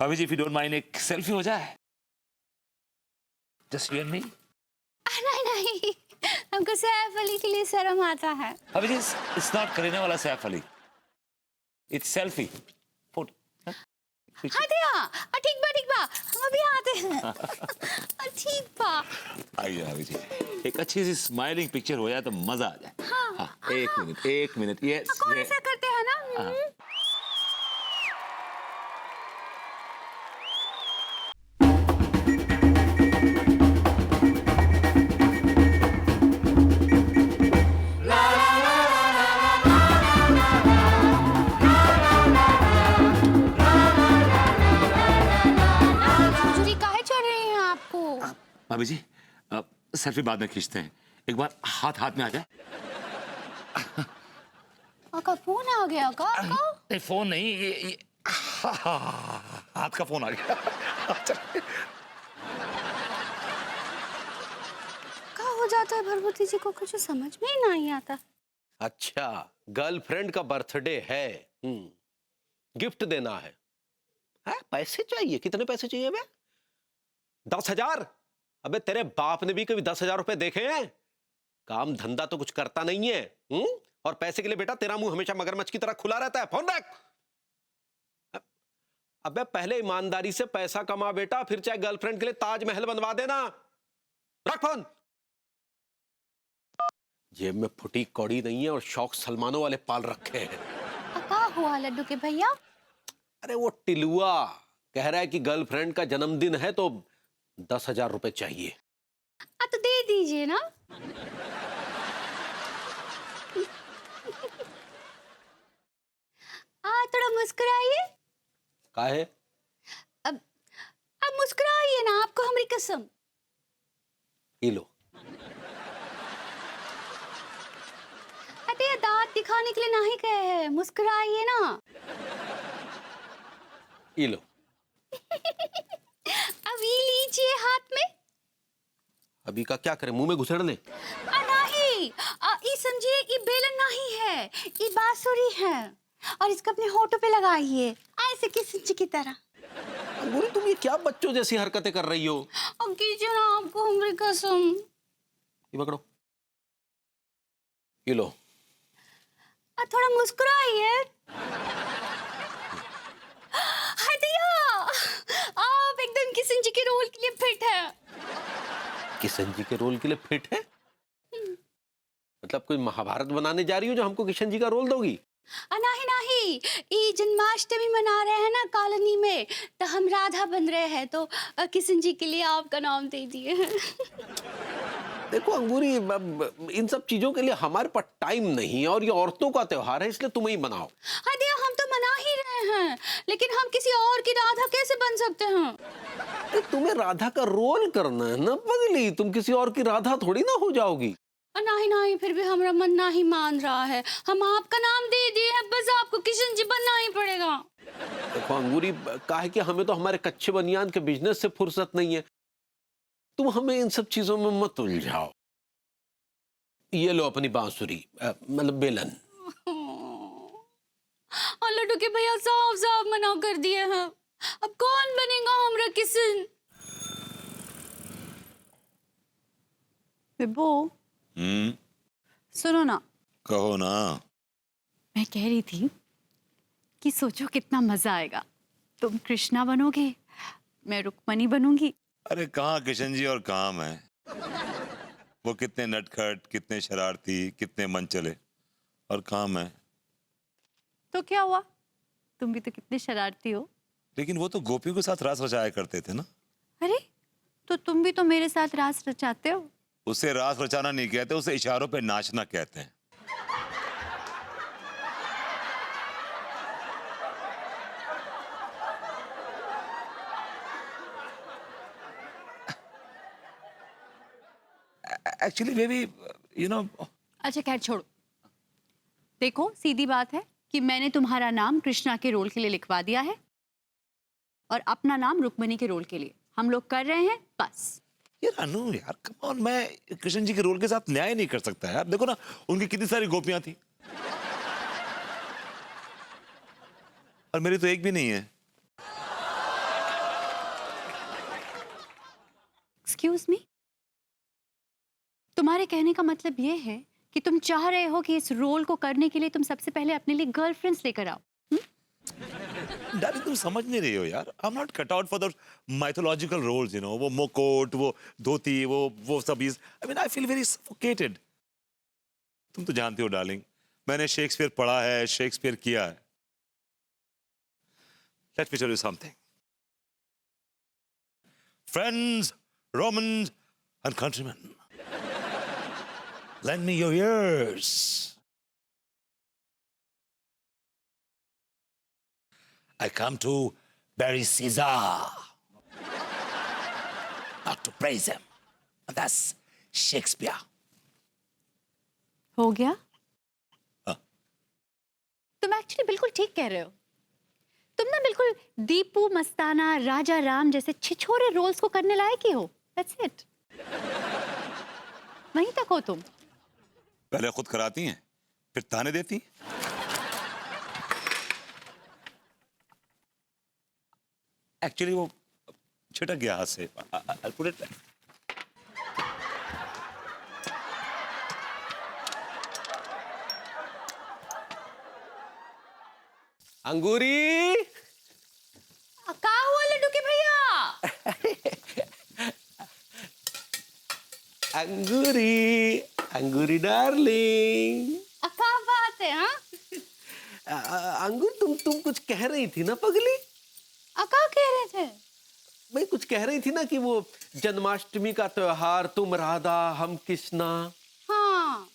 भाभी जी, if you don't mind, एक selfie हो जाए? Just you and me? नहीं नहीं, हमको सैफ अली के लिए शर्म आता है। भाभी जी, it's not करीना वाला Saif Ali, it's selfie. Photo. हाँ दिया, ठीक बा, हम अभी आते हैं। ठीक बा। आइए भाभी जी, एक अच्छी सी स्माइलिंग पिक्चर हो जाए तो मजा आ जाए। हाँ, एक मिनट, यस। कौन ऐसा करते हैं ना? झुरझुरी काहे चढ़ रही हैं आपको? भाभी जी, सेल्फी बाद में खींचते हैं, एक बार हाथ में आ जाए। का फोन आ गया का? नहीं, फोन नहीं, ये हाथ का फोन आ गया। का हो जाता है भरभूति जी को, कुछ समझ में ही नहीं आता। अच्छा, गर्लफ्रेंड का बर्थडे है, गिफ्ट देना है, पैसे चाहिए। कितने पैसे चाहिए बे? 10,000? अबे तेरे बाप ने भी कभी 10,000 रुपए देखे हैं? काम धंधा तो कुछ करता नहीं है, और पैसे के लिए बेटा तेरा मुंह हमेशा मगरमच्छ की तरह खुला रहता है। फोन रख। अबे पहले ईमानदारी से पैसा कमा बेटा, फिर चाहे गर्लफ्रेंड के लिए ताजमहल बनवा देना। रख फोन। जेब में फुटी कौड़ी नहीं है और शौक सलमानों वाले पाल रखे हैं। क्या हुआ लड्डू के भैया? अरे वो टिलुआ कह रहा है कि गर्लफ्रेंड का जन्मदिन है तो 10,000 रुपए चाहिए। तो दे दीजिए ना। थोड़ा मुस्कुराइए। काहे? अब मुस्कुराइए ना, आपको हमारी कसम। ये लो। अरे दांत दिखाने के लिए नहीं कहे हैं, मुस्कुराइए ना। ये लो। अब ये लीजिए हाथ में। अभी का क्या करें, मुंह में घुसेड़ ले? नहीं, ये समझिए ये बेलन नहीं है, ये बांसुरी है, और इसको अपने होठों पे लगाइए ऐसे किसी की तरह। अंगूरी, तुम ये क्या बच्चों जैसी हरकतें कर रही हो? अब कीजिए ना, आपको हमारी कसम। ये पकड़ो, ये लो। थोड़ा मुस्कुराइए। आप एकदम किशन जी के रोल के लिए फिट है। किशन जी के रोल के लिए फिट है? मतलब कोई महाभारत बनाने जा रही हो जो हमको किशन जी का रोल दोगी? नहीं, ये जन्माष्टमी मना रहे हैं ना कॉलोनी में, तो हम राधा बन रहे हैं, तो किशन जी के लिए आपका नाम दे दिए हैं। देखो अंगूरी, इन सब चीजों के लिए हमारे पास टाइम नहीं है, और ये औरतों का त्योहार है, इसलिए तुम ही मनाओ। हम तो मना ही रहे हैं, लेकिन हम किसी और की राधा कैसे बन सकते हैं? तुम्हें राधा का रोल करना है ना पगली, तुम किसी और की राधा थोड़ी ना हो जाओगी। नहीं, फिर भी हमारा मन नहीं मान रहा है। हम आपका नाम दे दिए हैं, बस आपको किशन जी बनना ही पड़ेगा। देखो अंगूरी, काहे कि हमें तो हमारे कच्चे बनियान के बिजनेस से फुर्सत नहीं है, तुम हमें इन सब चीजों में मत उलझाओ। ये लो अपनी बांसुरी, मतलब बेलन। लड्डू के भैया साफ मना कर दिए हैं, अब कौन बनेगा हमारा किशन? बिब्बो, सुनो ना। कहो ना। मैं कह रही थी कि सोचो कितना मजा आएगा, तुम कृष्णा बनोगे, मैं रुक्मणी बनूंगी। अरे कहाँ किशन जी और कहाँ मैं। वो कितने नटखट, कितने शरारती, कितने मन चले, और कहाँ मैं। तो क्या हुआ, तुम भी तो कितने शरारती हो। लेकिन वो तो गोपियों के साथ रास रचाया करते थे ना। अरे तो तुम भी तो मेरे साथ रास रचाते हो। उसे रास रचाना नहीं कहते, उसे इशारों पे नाचना कहते हैं। Actually baby, you know. अच्छा खैर छोड़ो, देखो सीधी बात है कि मैंने तुम्हारा नाम कृष्णा के रोल के लिए लिखवा दिया है, और अपना नाम रुक्मणी के रोल के लिए हम लोग कर रहे हैं, बस। यार अनु यार, कम ऑन, मैं कृष्ण जी के रोल के साथ न्याय नहीं कर सकता यार। देखो ना, उनकी कितनी सारी गोपियां थी और मेरी तो एक भी नहीं है। एक्सक्यूज मी, तुम्हारे कहने का मतलब ये है कि तुम चाह रहे हो कि इस रोल को करने के लिए तुम सबसे पहले अपने लिए गर्लफ्रेंड्स लेकर आओ? डार्लिंग तुम समझ नहीं रही हो यार, I am not cut out for the mythological roles, you know, वो मुकोट, वो धोती, वो सब is, I mean I feel very suffocated. तुम तो जानती हो डार्लिंग, मैंने शेक्सपियर पढ़ा है, शेक्सपियर किया है। Let me tell you something, friends, Romans and countrymen, lend me your ears. I come to bury Caesar, not to praise him. And that's Shakespeare. हो गया? हाँ। तुम एक्चुअली बिल्कुल ठीक कह रहे हो। तुम ना बिल्कुल दीपू मस्ताना, राजा राम जैसे छिछोरे रोल्स को करने लायक ही हो। That's it. वहीं तक हो तुम। पहले खुद कराती हैं, फिर ताने देती हैं। एक्चुअली वो छिटक गया हाथ से। I'll put it back. अंगूरी, का हुआ लड्डू के भैया? अंगूरी, अंगूरी डार्लिंग। का बात है? हाँ, अंगूर, तुम कुछ कह रही थी ना पगली? का कह रहे थे? मैं कुछ कह रही थी ना कि वो जन्माष्टमी का त्योहार, तुम राधा हम कृष्णा। हाँ,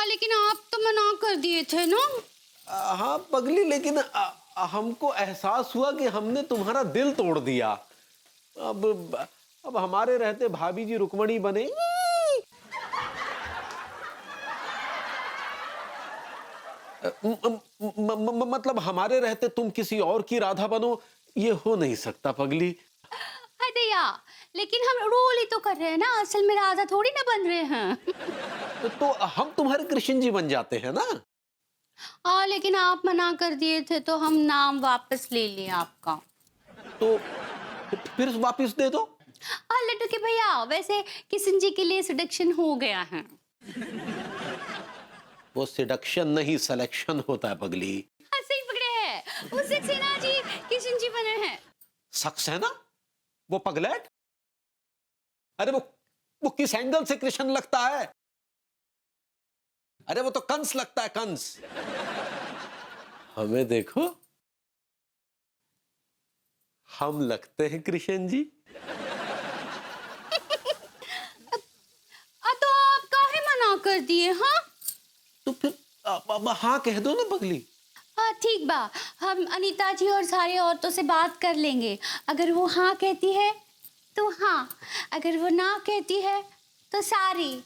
लेकिन आप तो मना कर दिए थे ना। हाँ पगली, लेकिन हमको एहसास हुआ कि हमने तुम्हारा दिल तोड़ दिया। अब हमारे रहते भाभी जी रुक्मणी बने। मतलब हमारे रहते तुम किसी और की राधा बनो, ये हो नहीं सकता पगली। दैया, लेकिन हम रोल ही तो कर रहे हैं ना, असल में राधा थोड़ी ना बन रहे हैं। तो हम तुम्हारे कृष्ण जी बन जाते हैं ना। लेकिन आप मना कर दिए थे तो हम नाम वापस ले लिए आपका। तो फिर वापस दे दो। लड्डू के भैया, वैसे किशन जी के लिए सिलेक्शन हो गया है। वो सिडक्शन नहीं, सिलेक्शन होता है पगली। सही पकड़े हैं, वो सक्सेना जी किशन जी बने हैं। सक्सेना? वो पगलेट? अरे वो किस एंगल से कृष्ण लगता है? अरे वो तो कंस लगता है, कंस। हमें देखो, हम लगते हैं कृष्ण जी। तो आप काहे मना कर दिए? हाँ, तो फिर अब हाँ कह दो ना पगली। ठीक बा, हम अनीता जी और सारी औरतों से बात कर लेंगे। अगर वो हाँ कहती है तो हाँ, अगर वो ना कहती है तो सारी।